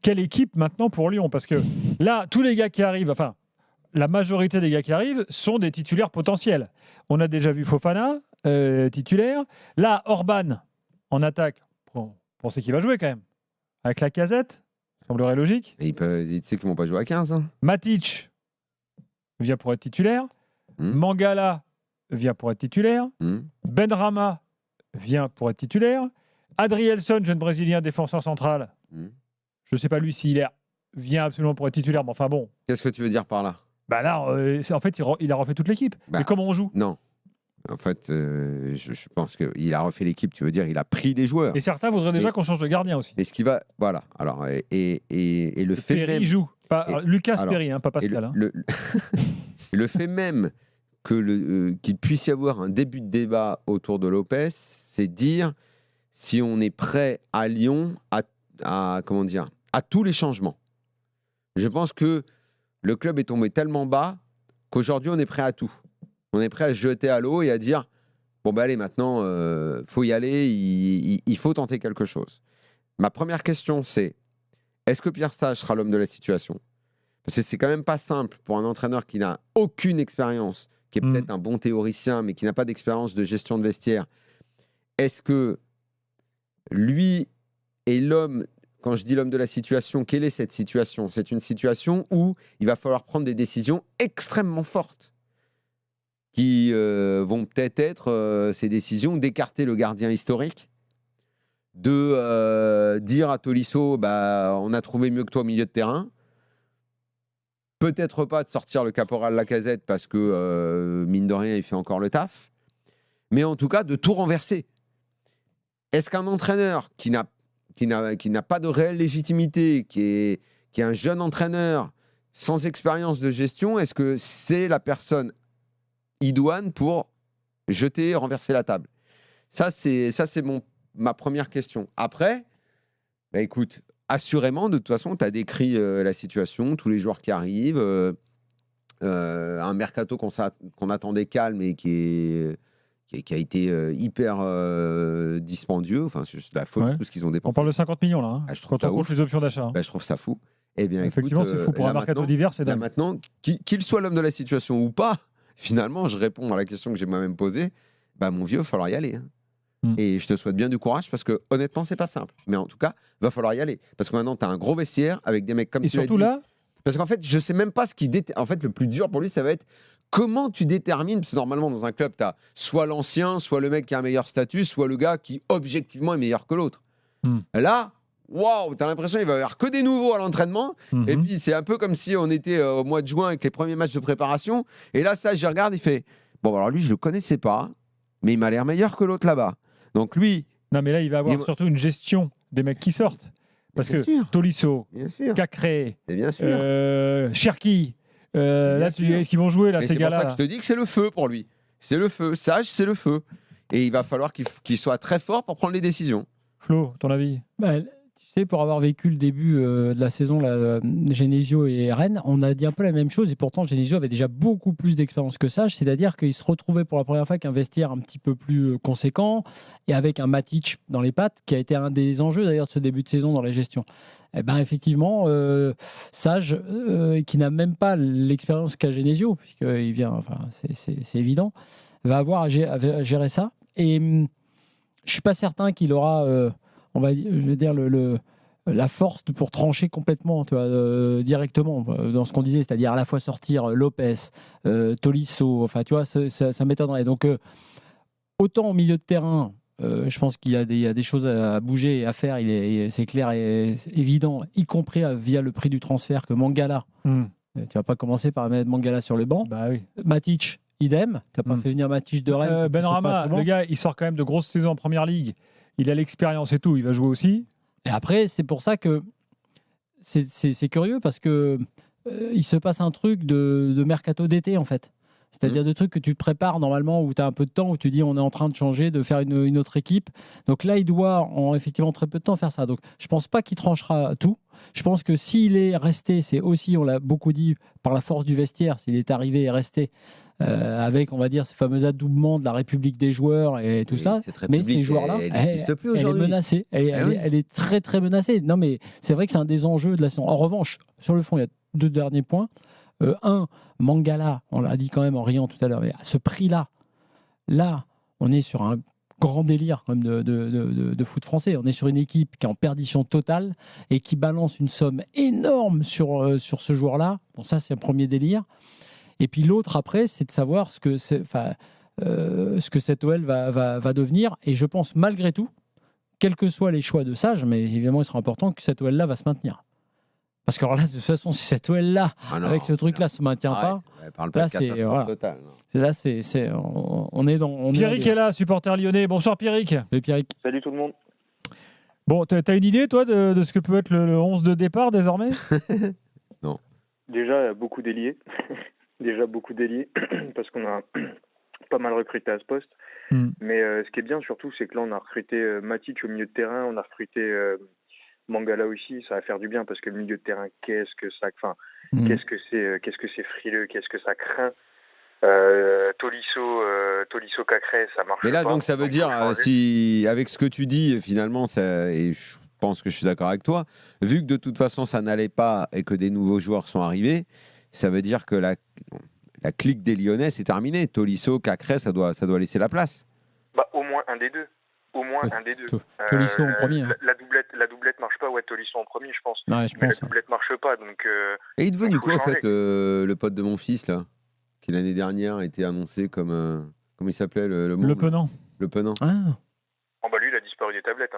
quelle équipe maintenant pour Lyon? Parce que là, tous les gars qui arrivent, enfin, la majorité des gars qui arrivent sont des titulaires potentiels. On a déjà vu Fofana, titulaire. Là, Orban, en attaque, on pensait qu'il va jouer quand même. Avec la Casette, semblerait logique. Et tu sais qu'ils ne vont pas jouer à 15. Hein. Matic vient pour être titulaire. Mangala vient pour être titulaire. Benrahma vient pour être titulaire. Adrielson, jeune Brésilien, défenseur central. Je ne sais pas lui s'il vient absolument pour être titulaire, mais enfin bon. Qu'est-ce que tu veux dire par là? Bah là, en fait, il a refait toute l'équipe. Mais comment on joue? Non. En fait, je pense qu'il a refait l'équipe. Tu veux dire, il a pris des joueurs. Et certains voudraient déjà qu'on change de gardien aussi. Et ce qui va, voilà. Alors, et le fait Perry même, joue. Pas, Lucas Perry, pas Pascal. Le fait même qu'il puisse y avoir un début de débat autour de Lopez, c'est dire si on est prêt à Lyon à tous les changements. Je pense que le club est tombé tellement bas qu'aujourd'hui on est prêt à tout. On est prêt à se jeter à l'eau et à dire bon allez maintenant faut y aller, il faut tenter quelque chose. Ma première question c'est est-ce que Pierre Sage sera l'homme de la situation? Parce que c'est quand même pas simple pour un entraîneur qui n'a aucune expérience, qui est peut-être un bon théoricien mais qui n'a pas d'expérience de gestion de vestiaire. Est-ce que lui est l'homme? Quand je dis l'homme de la situation, quelle est cette situation? C'est une situation où il va falloir prendre des décisions extrêmement fortes qui vont peut-être être ces décisions d'écarter le gardien historique, de dire à Tolisso on a trouvé mieux que toi au milieu de terrain, peut-être pas de sortir le caporal Lacazette parce que mine de rien il fait encore le taf, mais en tout cas de tout renverser. Est-ce qu'un entraîneur qui n'a pas de réelle légitimité, qui est un jeune entraîneur sans expérience de gestion, est-ce que c'est la personne idoine pour jeter, renverser la table? Ça, c'est ma première question. Après, écoute, assurément, de toute façon, tu as décrit la situation, tous les joueurs qui arrivent, un mercato qu'on attendait calme et qui a été hyper dispendieux. Enfin, c'est de la faute, tout ce qu'ils ont dépensé. On parle de 50 millions là. Je trouve quand on compte les options d'achat. Je trouve ça fou. Eh bien, effectivement, écoute, c'est fou. Pour un mercato d'hiver, c'est dingue. Là maintenant, qu'il soit l'homme de la situation ou pas, finalement, je réponds à la question que j'ai moi-même posée. Mon vieux, il va falloir y aller. Hein. Et je te souhaite bien du courage parce que honnêtement, c'est pas simple. Mais en tout cas, il va falloir y aller. Parce que maintenant, tu as un gros vestiaire avec des mecs comme tu l'as dit. Et surtout là. Parce qu'en fait, je sais même pas ce qui en fait, le plus dur pour lui, ça va être comment tu détermines, parce que normalement, dans un club, tu as soit l'ancien, soit le mec qui a un meilleur statut, soit le gars qui, objectivement, est meilleur que l'autre. Là, waouh, tu as l'impression qu'il va y avoir que des nouveaux à l'entraînement. Et puis, c'est un peu comme si on était au mois de juin avec les premiers matchs de préparation. Et là, ça, je regarde, il fait bon, alors lui, je le connaissais pas, mais il m'a l'air meilleur que l'autre là-bas. Donc lui. Non, mais là, il va avoir surtout une gestion des mecs qui sortent. Parce que Tolisso, Cacré, Cherki, là, est-ce qu'ils vont jouer là, ces gars-là? C'est pour ça que je te dis que c'est le feu pour lui. C'est le feu. Sage, c'est le feu. Et il va falloir qu'il soit très fort pour prendre les décisions. Flo, ton avis? Tu sais, pour avoir vécu le début de la saison, Genesio et Rennes, on a dit un peu la même chose. Et pourtant, Genesio avait déjà beaucoup plus d'expérience que Sage. C'est-à-dire qu'il se retrouvait pour la première fois avec un vestiaire un petit peu plus conséquent et avec un Matic dans les pattes, qui a été un des enjeux d'ailleurs de ce début de saison dans la gestion. Eh ben, effectivement, Sage, qui n'a même pas l'expérience qu'a Genesio, puisqu'il vient, enfin, c'est évident, va avoir à gérer ça. Et je ne suis pas certain qu'il aura... on va dire la force pour trancher complètement, directement dans ce qu'on disait, c'est-à-dire à la fois sortir Lopez, Tolisso, enfin tu vois, ça m'étonnerait. Donc autant au milieu de terrain, je pense qu'il y a des choses à bouger et à faire, c'est clair et évident, y compris via le prix du transfert que Mangala. Tu vas pas commencer par mettre Mangala sur le banc. Oui. Matic, idem. Tu n'as pas fait venir Matic de Rennes. Benrahma, le gars, il sort quand même de grosses saisons en première ligue. Il a l'expérience et tout, il va jouer aussi. Et après, c'est pour ça que c'est curieux parce que il se passe un truc de mercato d'été en fait. C'est-à-dire de trucs que tu prépares normalement où tu as un peu de temps, où tu dis on est en train de changer, de faire une autre équipe. Donc là, il doit en effectivement très peu de temps faire ça. Donc je pense pas qu'il tranchera tout. Je pense que s'il est resté, c'est aussi, on l'a beaucoup dit, par la force du vestiaire, s'il est arrivé et resté, avec, on va dire, ce fameux adoubement de la République des joueurs et tout ça. Mais ces joueurs-là, elle n'existe plus elle est aujourd'hui. menacée. Elle est très, très menacée. Non, mais c'est vrai que c'est un des enjeux de la saison. En revanche, sur le fond, il y a 2 derniers points. Mangala, on l'a dit quand même en riant tout à l'heure, mais à ce prix-là, là, on est sur un grand délire quand même de foot français. On est sur une équipe qui est en perdition totale et qui balance une somme énorme sur ce joueur-là. Bon, ça, c'est un premier délire. Et puis l'autre, après, c'est de savoir ce que cette OL va devenir. Et je pense, malgré tout, quels que soient les choix de Sage, mais évidemment, il sera important que cette OL-là va se maintenir. Parce que alors là, de toute façon, si cette OL-là, avec ce truc-là, ne se maintient pas, parle pas là, de catastrophe totale. on est dans... Pierrick est là, supporter lyonnais. Bonsoir Pierrick. Salut Pierrick. Salut tout le monde. Bon, t'as une idée, toi, de ce que peut être le 11 de départ désormais? Non. Déjà, beaucoup d'ailiers. Parce qu'on a pas mal recruté à ce poste. Mais ce qui est bien surtout, c'est que là, on a recruté Matic au milieu de terrain, on a recruté Mangala aussi. Ça va faire du bien parce que le milieu de terrain, qu'est-ce que c'est frileux, qu'est-ce que ça craint. Tolisso Cacré, ça marche pas. Mais là, donc, ça veut dire, si, avec ce que tu dis, finalement, et je pense que je suis d'accord avec toi, vu que de toute façon, ça n'allait pas et que des nouveaux joueurs sont arrivés, ça veut dire que la clique des Lyonnais, c'est terminé. Tolisso, Cacré, ça doit laisser la place. Au moins un des deux. Tolisso en premier. La doublette marche pas. Ouais, Tolisso en premier, je pense. Ouais, mais la doublette marche pas. Donc, et il est devenu quoi, en fait, le pote de mon fils, là, qui l'année dernière a été annoncé comme. Comment il s'appelait Le Penant. Le Penant. Lui, il a disparu des tablettes.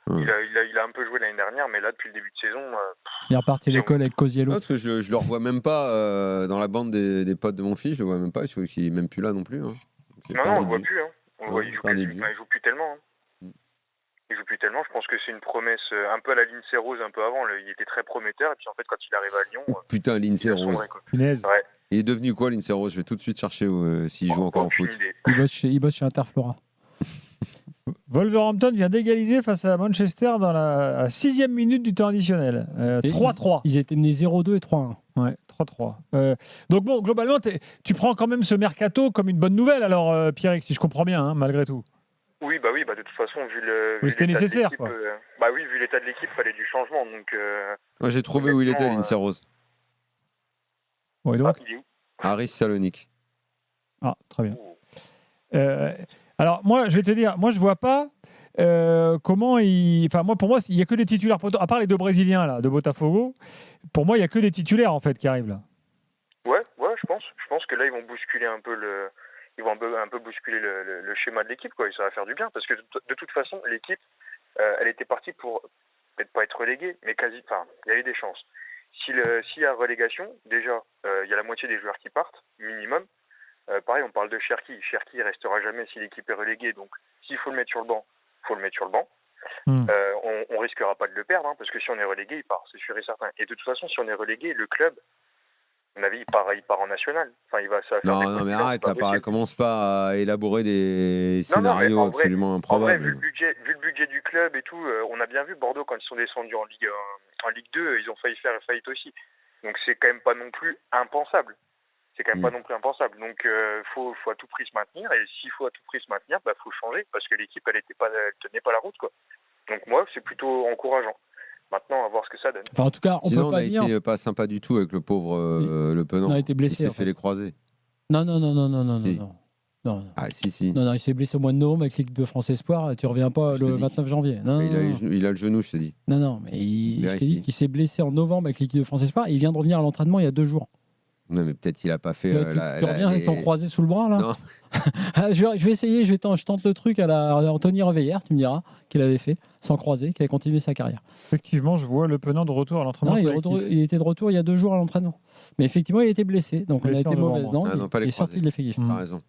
Il a un peu joué l'année dernière, mais là, depuis le début de saison. Il est reparti à l'école avec Cosiello. Parce que je le revois même pas dans la bande des potes de mon fils, je le vois même pas, je trouve qu'il est même plus là non plus. Non, on le voit plus. Il joue plus tellement. Il joue plus tellement. Je pense que c'est une promesse un peu à la Lindsay Rose, un peu avant. Il était très prometteur, et puis en fait, quand il arrive à Lyon. Putain, Lindsay Rose. Punaise. Ouais. Il est devenu quoi, Lindsay Rose? Je vais tout de suite chercher s'il joue encore au foot. Il bosse chez Interflora. Wolverhampton vient d'égaliser face à Manchester dans la 6e minute du temps additionnel. 3-3. Ils étaient menés 0-2 et 3-1. Ouais, 3-3. Donc bon, globalement, tu prends quand même ce mercato comme une bonne nouvelle, alors Pierrick, si je comprends bien, malgré tout. Oui, de toute façon, c'était nécessaire, quoi. Vu l'état de l'équipe, il fallait du changement. Donc, moi, j'ai trouvé où il était, Lindsay Rose. Oui, donc. Aris Salonique. Ah, très bien. Alors, moi, je vais te dire, moi, je vois pas comment il. Enfin, moi, pour moi, il n'y a que des titulaires, à part les 2 Brésiliens là, de Botafogo. Pour moi, il n'y a que des titulaires en fait qui arrivent là. Ouais, je pense. Je pense que là, ils vont bousculer un peu bousculer le schéma de l'équipe, quoi. Et ça va faire du bien parce que de toute façon, l'équipe, elle était partie pour peut-être pas être reléguée, mais quasi. Enfin, il y avait des chances. S'il y a relégation, déjà, il y a la moitié des joueurs qui partent, minimum. Pareil, on parle de Cherki. Cherki ne restera jamais si l'équipe est reléguée. Donc, s'il faut le mettre sur le banc, il faut le mettre sur le banc. On risquera pas de le perdre, parce que si on est relégué, il part, c'est sûr et certain. Et de toute façon, si on est relégué, le club, à mon avis, il part en national. Enfin, non, mais arrête, commence pas à élaborer des scénarios absolument improbables. En vrai, vu le budget du club et tout, on a bien vu Bordeaux quand ils sont descendus en Ligue 2, ils ont failli faire faillite aussi. Donc, c'est quand même pas non plus impensable. Donc, faut à tout prix se maintenir. Et s'il faut à tout prix se maintenir, faut changer parce que l'équipe, elle tenait pas la route, quoi. Donc moi, c'est plutôt encourageant. Maintenant, à voir ce que ça donne. Enfin, en tout cas, Sinon, peut pas dire. On a été pas sympa du tout avec le pauvre Le Penant. On a été blessé. Il s'est fait les croisés. Non. Non. Ah, si. Non, il s'est blessé au mois de novembre avec l'équipe de France Espoir. Tu reviens pas le 29 janvier. Non. Il a le genou, je te dis. Non, mais je t'ai dit qu'il s'est blessé en novembre avec l'équipe de France Espoir. Il vient de revenir à l'entraînement il y a 2 jours. Non, mais peut-être il a pas fait. Tu reviens avec ton croisé sous le bras là. Non. Je vais essayer. Je tente le truc à la Anthony Reveillère. Tu me diras qu'il avait fait sans croiser, qu'il avait continué sa carrière. Effectivement, je vois Le Penant de retour à l'entraînement. Il était de retour il y a 2 jours à l'entraînement. Mais effectivement, il était blessé, donc on a été mauvaise langue. Non, pas les il est sorti de l'effectif. T'as raison.